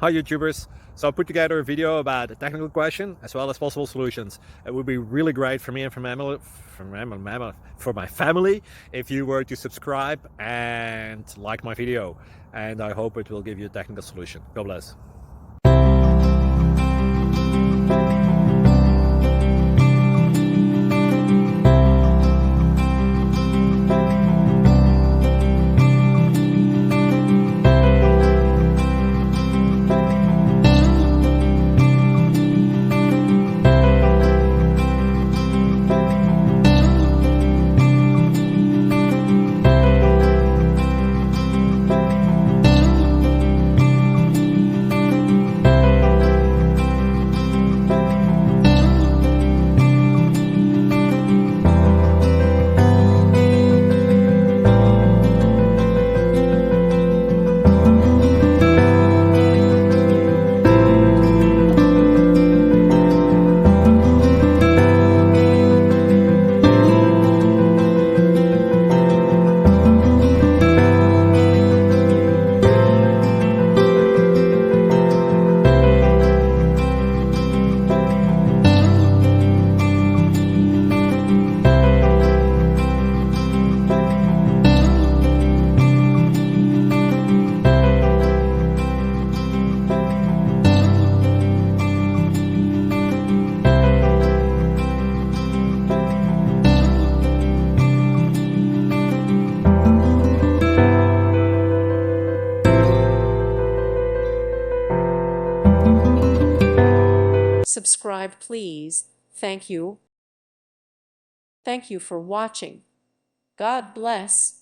Hi YouTubers! So I put together a video about a technical question as well as possible solutions. It would be really great for me and for my family if you were to subscribe and like my video, and I hope it will give you a technical solution. God bless. Subscribe, please. Thank you. Thank you for watching. God bless.